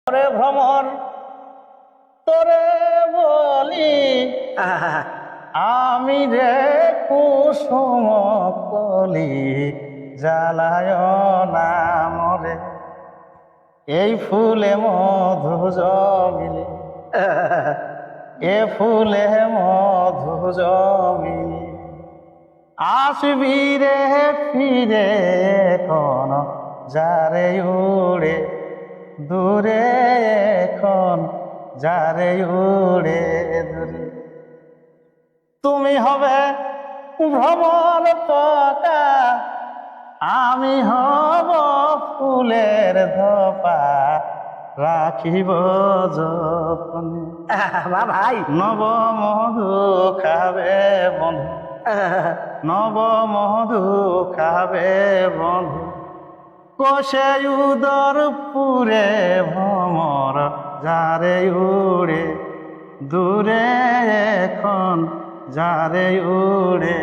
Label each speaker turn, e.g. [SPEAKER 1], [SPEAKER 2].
[SPEAKER 1] তোরে ভ্রমর তোরে বলি আমি রে কুসুম কলি জ্বালায় না মরে এই ফুলে মধু জমিলে এ ফুলে মধু জমিলে আসবি রে ফিরে কোন যারে উড়ে দূরে এখন যারে উড়ে দূরে তুমি হবে ভ্রমর পকা আমি হব ফুলের ধপা রাখিব যতনে
[SPEAKER 2] ভাই
[SPEAKER 1] নব মধু খাবে বন্ধু নব মধু খাবে বন্ধু কোষে উদর পুরে ভ্রমর যারে উড়ে দূরে এখন যারে উড়ে